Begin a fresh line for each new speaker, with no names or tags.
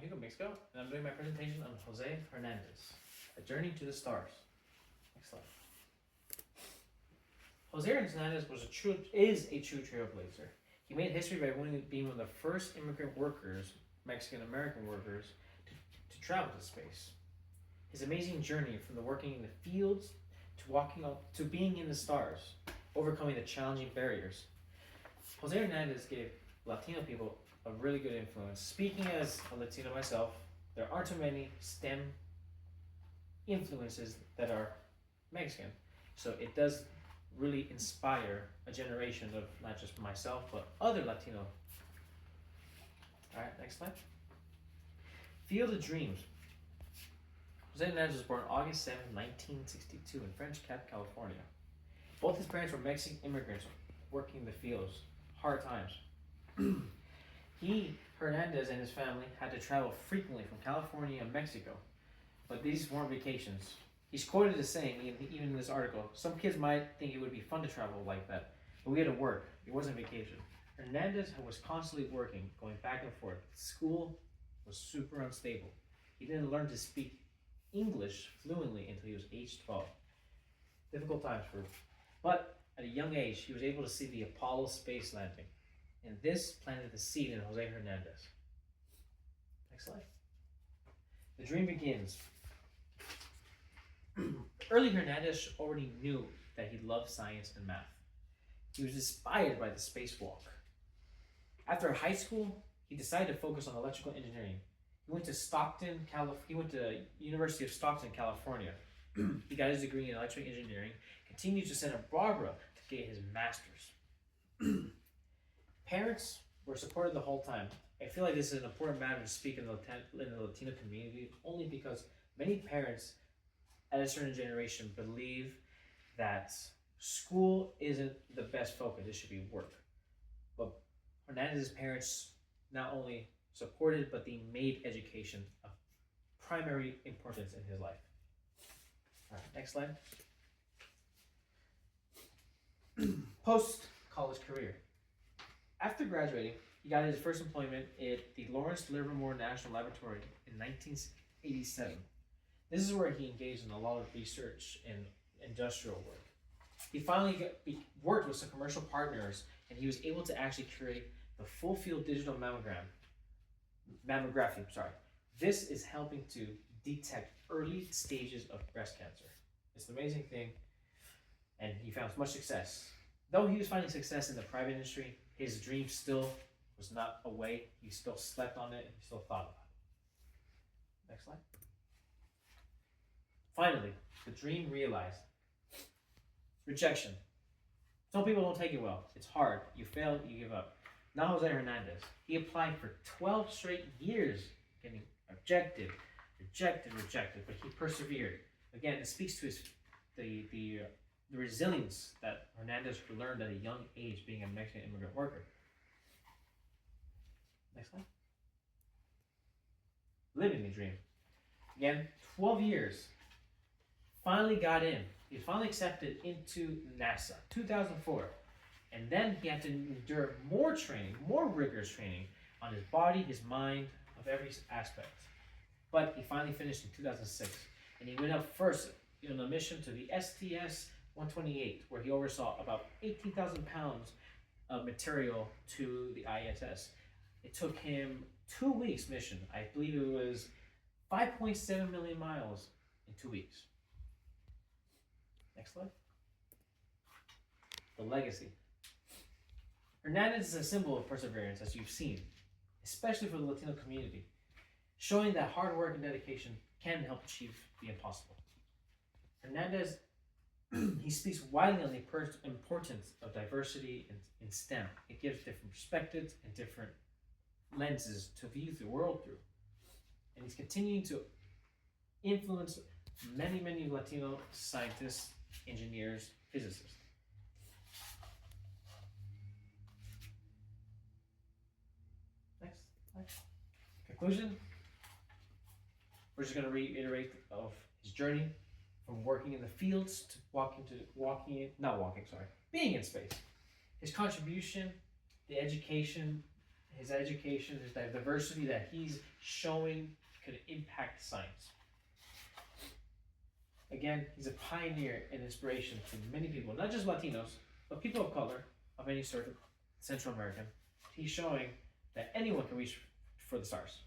Hugo Mixco, and I'm doing my presentation on Jose Hernandez, A Journey to the Stars. Next slide. Jose Hernandez is a true trailblazer. He made history by being one of the first immigrant workers, Mexican American workers, to travel to space. His amazing journey from the working in the fields to walking up to being in the stars, overcoming the challenging barriers. Jose Hernandez gave Latino people a really good influence. Speaking as a Latino myself, there aren't too many STEM influences that are Mexican. So it does really inspire a generation of not just myself, but other Latino. All right, next slide. Field of Dreams. Jose Hernandez was born August 7, 1962 in French Cap, California. Both his parents were Mexican immigrants working in the fields. Hard times. Hernandez and his family had to travel frequently from California and Mexico, but these weren't vacations. He's quoted as saying, even in this article, some kids might think it would be fun to travel like that, but we had to work. It wasn't vacation. Hernandez was constantly working, going back and forth. School was super unstable. He didn't learn to speak English fluently until he was age 12. Difficult times for him. But at a young age, he was able to see the Apollo space landing. And this planted the seed in Jose Hernandez. Next slide. The dream begins. Early Hernandez already knew that he loved science and math. He was inspired by the spacewalk. After high school, he decided to focus on electrical engineering. He went to University of Stockton, California. He got his degree in electrical engineering, continued to Santa Barbara to get his master's. Parents were supportive the whole time. I feel like this is an important matter to speak in the Latino community, only because many parents at a certain generation believe that school isn't the best focus, it should be work. But Hernandez's parents not only supported, but they made education of primary importance in his life. All right, next slide. Post-college career. After graduating, he got his first employment at the Lawrence Livermore National Laboratory in 1987. This is where he engaged in a lot of research and industrial work. He finally worked with some commercial partners, and he was able to actually create the full field digital mammography. This is helping to detect early stages of breast cancer. It's an amazing thing, and he found much success. Though he was finding success in the private industry, his dream still was not away. He still slept on it, and he still thought about it. Next slide. Finally, the dream realized. Rejection. Some people don't take it well. It's hard. You fail, you give up. Now Jose Hernandez, he applied for 12 straight years, getting rejected, but he persevered. Again, it speaks to the resilience that Hernandez learned at a young age, being a Mexican immigrant worker. Next slide. Living the dream. Again, 12 years. Finally got in. He was finally accepted into NASA, 2004. And then he had to endure more training, more rigorous training on his body, his mind, of every aspect. But he finally finished in 2006. And he went up first on a mission to the STS-128, where he oversaw about 18,000 pounds of material to the ISS. It took him 2 weeks mission. I believe it was 5.7 million miles in 2 weeks. Next slide. The legacy. Hernandez is a symbol of perseverance, as you've seen, especially for the Latino community, showing that hard work and dedication can help achieve the impossible. Hernandez, he speaks widely on the importance of diversity in STEM. It gives different perspectives and different lenses to view the world through. And he's continuing to influence many, many Latino scientists, engineers, physicists. Next. Conclusion. We're just going to reiterate of his journey from working in the fields to being in space. His contribution, the education, his education, his diversity that he's showing could impact science. Again, he's a pioneer and inspiration to many people, not just Latinos, but people of color of any sort of Central American. He's showing that anyone can reach for the stars.